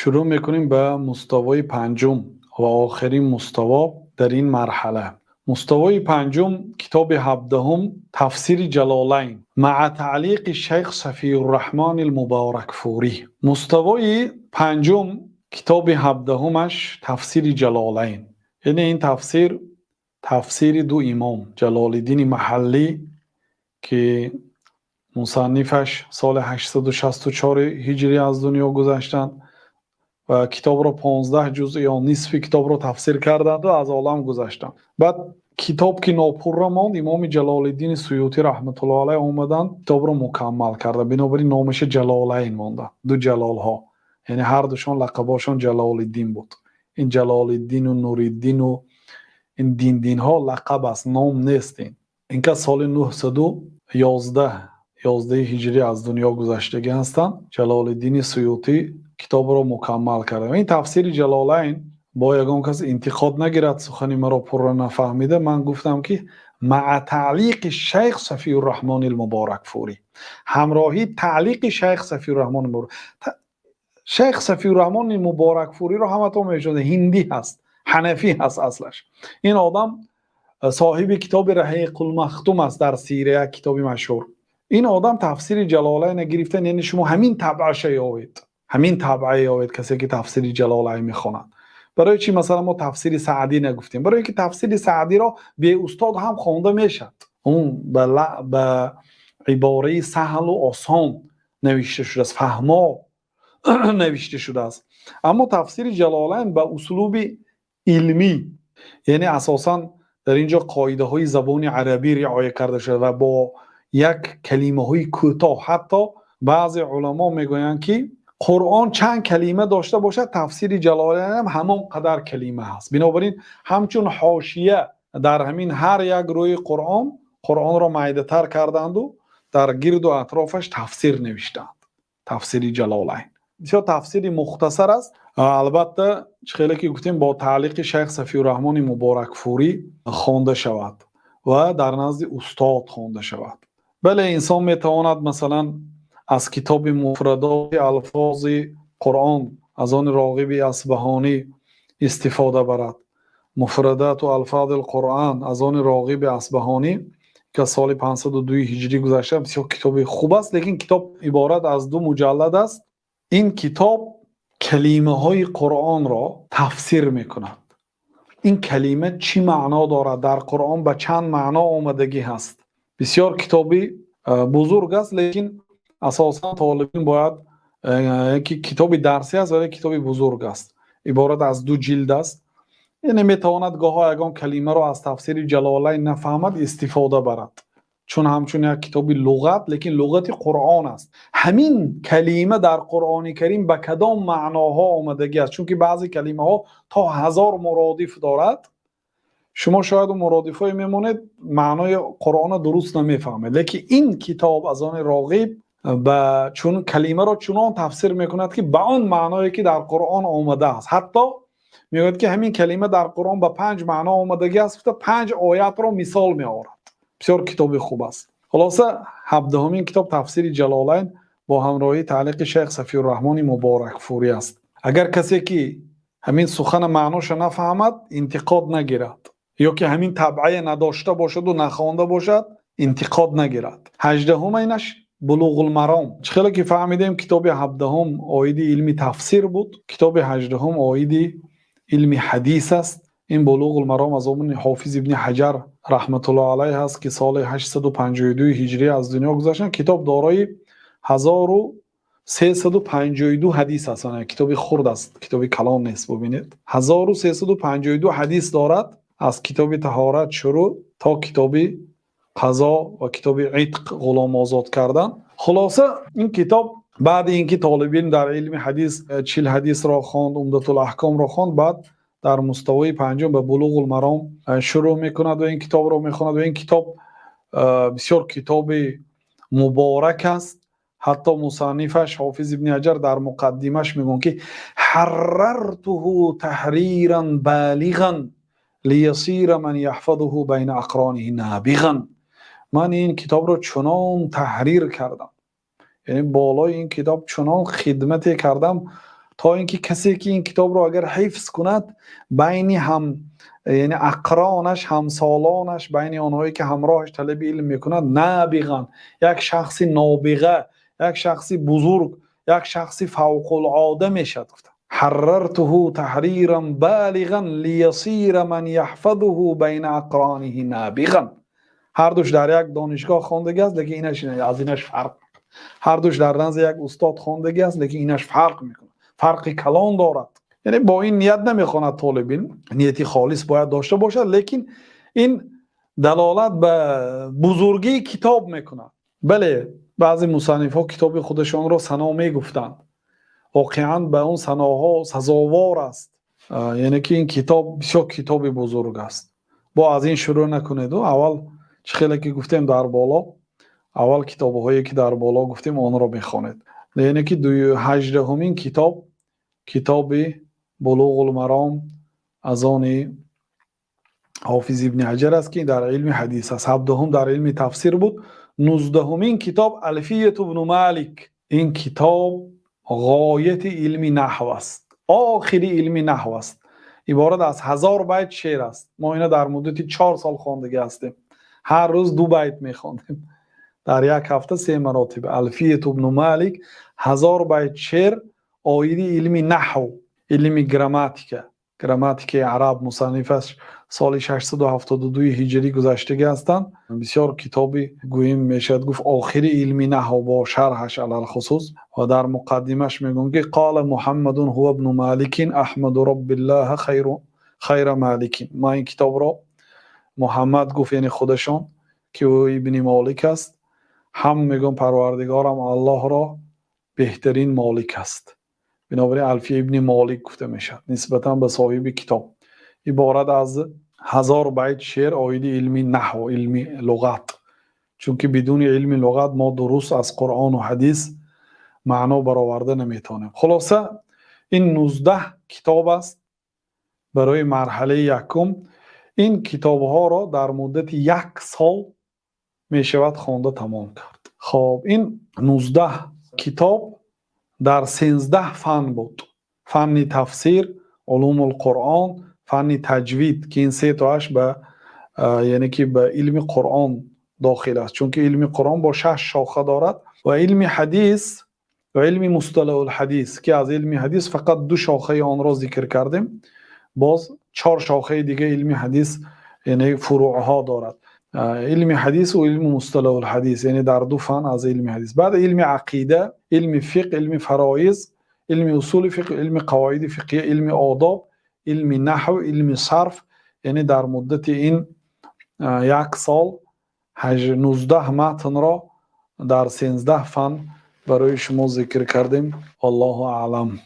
شروع میکنیم به مستوای پنجم و آخرین مستوا در این مرحله. مستوای پنجم کتاب 17 تفسیر جلالین مع تعلیق شیخ صفی الرحمن المبارکفوری. مستوای پنجم کتاب 17 تفسیر جلالین، یعنی این تفسیر دو امام جلال الدین محلی که مصنفش سال 864 هجری از دنیا گذشتند و کتاب رو 15 جزء یا نصف کتاب رو تفسیر کردند و از عالم گذشتند. بعد کتاب که ناپور ماند، امام جلال الدین سیوطی رحمت الله علیه اومدن کتاب رو مکمل کرده، بنابراین نامش جلالین مانده، دو جلال ها، یعنی هر دوشون لقباشون جلال الدین بود. این جلال الدین و نور الدین و این دین ها لقب است، نام نیستین. این که سال 911 هجری از دنیا گذشتگی هستند. جلال الدین سیوطی کتاب رو مکمل کرده. این تفسیر جلالین با یگان کس انتقاد نگیرد سخنی مرا پر نفهمیده، من گفتم که مع تعلیق شیخ صفی الرحمن المبارکفوری، همراهی تعلیق شیخ صفی الرحمن المبارک. شیخ صفی الرحمن المبارکفوری رو همتون میشناسید، هندی هست، حنفی هست اصلش. این آدم صاحب کتاب رحیق المختوم است در سیره، کتاب مشهور. این آدم تفسیر جلالین گرفته، یعنی شما همین طبعش یاوید، همین طبعه یاوید کسی که تفسیر جلالین میخونند. برای چی مثلا ما تفسیر سعدی نگفتیم؟ برای اینکه تفسیر سعدی را به استاد هم خوانده میشد، اون به عباره سهل و آسان نوشته شده است، فهما نوشته شده است. اما تفسیر جلالین به اسلوب علمی، یعنی اساساً در اینجا قاعده های زبان عربی رعایت کرده شده و با یک کلمه های کوتاه، حتی بعضی علما میگویند که قرآن چند کلمه داشته باشد تفسیر جلالین هم همان قدر کلمه هست. بنابراین همچون حاشیه در همین هر یک روی قرآن را معیده تر کردند و در گرد و اطرافش تفسیر نوشتند. تفسیر جلالین بسیار تفسیر مختصر است. البته خیلی که گفتیم با تعلیق شیخ صفی الرحمن مبارکفوری خوانده شود و در نزد استاد خوانده شود. بله، انسان میتواند مثلا از کتاب مفردات الفاظ قرآن از آن راغب اصبهانی استفاده برد. مفردات و الفاظ القرآن از آن راغب اصبهانی که سال 502 هجری گذشته، بسیار کتاب خوب است، لیکن کتاب عبارت از 2 مجلد است. این کتاب کلمه های قرآن را تفسیر میکند. این کلمه چی معنا دارد، در قرآن به چند معنا آمدگی هست. بسیار کتابی بزرگ است، لیکن اساسا طالبین باید یکی کتاب درسی است ولی کتاب بزرگ است، عبارت از 2 جلد است. یعنی میتواند گاه یگان کلمه را از تفسیر جلالین نفهمد استفاده برد، چون همچون یک کتاب لغت، لیکن لغت قرآن است. همین کلمه در قرآن کریم به کدام معناها آمدگی است، چون که بعضی کلمه ها تا 1000 مرادف دارد. شما شاید اون مرادفای میمونید معنای قرآن درست نمیفهمید، لیکن این کتاب از آن راغب و چون کلمه را چنان تفسیر میکند که به آن معنایی که در قرآن آمده است. حتی میگوید که همین کلمه در قرآن به 5 معنا آمدگی است، 5 آیات را مثال میآورد. بسیار کتاب خوب است. خلاصه 17مین کتاب تفسیر جلالین با همراهی تعلیق شیخ صفی الرحمن مبارکفوری است. اگر کسی که همین سخن معناش نفهمد انتقاد نگیرد، یا که همین طبعه نداشته باشد و نخوانده باشد انتقاد نگیرد. 18مینش بلوغ المرام. خیلی که فهمیدیم کتاب 17 عاید علمی تفسیر بود، کتاب 18 عاید علمی حدیث است. این بلوغ المرام از آن حافظ ابن حجر رحمت الله علیه هست که سال 852 هجری از دنیا گذشتند. کتاب دارای 1352 حدیث است، کتاب خرد است، کتاب کلان نیست. ببینید 1352 حدیث دارد، از کتاب طهارت شروع تا کتاب قضا و کتاب عتق غلام آزاد کردن. خلاصه این کتاب بعد اینکه طالبین در علم حدیث 40 حدیث را خواند، عمدة الاحکام را خواند، بعد در مستوای پنجم به بلوغ المرام شروع میکند و این کتاب را میخواند. و این کتاب بسیار کتاب مبارک است. حتی مصنفش حافظ ابن حجر در مقدمش میگن که حررته تحریرا بالغا لیصیر من یحفظه بین اقرانه نابغا. من این کتاب را چنان تحریر کردم، یعنی بالای این کتاب چنان خدمت کردم تا اینکه کسی که این کتاب رو اگر حفظ کند بین هم یعنی اقرانش همسالانش بین آنهایی که همراهش طلب علم میکنند نابغان یک شخصی نابغه یک شخصی بزرگ یک شخصی فوق العاده میشد. حررته تحریرا بالغا لیصیر من یحفظه بین اقرانه نابغا. هر دوش در یک دانشگاه خواندگی است لیکن اینش از اینش فرق. هر دوش در نزد یک استاد خواندگی است لیکن اینش فرق میکنه، فرق کلان دارد. یعنی با این نیت نمیخواند طالب علم، نیتی خالص باید داشته باشد، لیکن این دلالت به بزرگی کتاب میکند. بله بعضی مصنف ها کتاب خودشان را ثنا میگفتند، واقعا به اون ثناها سزاوار است، یعنی که این کتاب بسیار کتاب بزرگ است. با از این شروع نکنید و اول چه خیلی که گفتیم در بالا، اول کتاب‌هایی که در بالا گفتیم آن را بخوانید. یعنی که 18مین کتاب کتاب بلوغ المرام از آن حافظ ابن حجر است که در علم حدیث است. 17 در علم تفسیر بود. 19مین کتاب الفیه ابن مالک. این کتاب غایت علم نحو است، آخری علم نحو است. عبارت از 1000 بیت شعر است. ما اینا در مدت 4 سال خواندگی هستیم، هر روز 2 بیت میخواندیم، در یک هفته 3 مراتب. الفیه ابن مالک 1000 بیت شعر آید علم نحو، علم گراماتیک عرب. مصنفش سال 672 هجری گذشته هستند. بسیار کتابی گوییم میشد گفت آخری علم نحو با شرحش علل خصوص. و در مقدمش میگن که قال محمد هو ابن مالک احمد رب الله خیر مالک. ما این کتاب را محمد گفت یعنی خودشان که او ابن مالک است، هم میگن پروردگارم الله را بهترین مالک است. بنابراین الفیه ابن مالک گفته میشد نسبتا به صاحب کتاب. عبارت از 1000 بیت شعر آید علم نحو، علم لغت. چون که بدون علم لغت ما درست از قرآن و حدیث معنا برآورده نمیتونیم. خلاصه این 19 کتاب است برای مرحله یکم. این کتاب ها را در مدت 1 سال میشود خوانده تمام کرد. خب این 19 کتاب در 13 فن بود: فن تفسیر، علوم القرآن، فن تجوید که این 3 تاش به یعنی که به علم قرآن داخل است، چون که علم قرآن با 6 شاخه دارد، و علم حدیث و علم مصطلح الحدیث که از علم حدیث فقط 2 شاخه آن را ذکر کردیم، باز 4 شاخه دیگه علم حدیث یعنی فروع ها دارد. علم حدیث و علم مصطلح الحدیث یعنی در 2 فن از علم حدیث. بعد علم عقیده، علم فقه، علم فرایض، علم اصول فقه، علم قواعد فقهیه، علم آداب، علم نحو، علم صرف. یعنی در مدت این 1 سال 19 متن را در 13 فن برای شما ذکر کردیم. الله اعلم.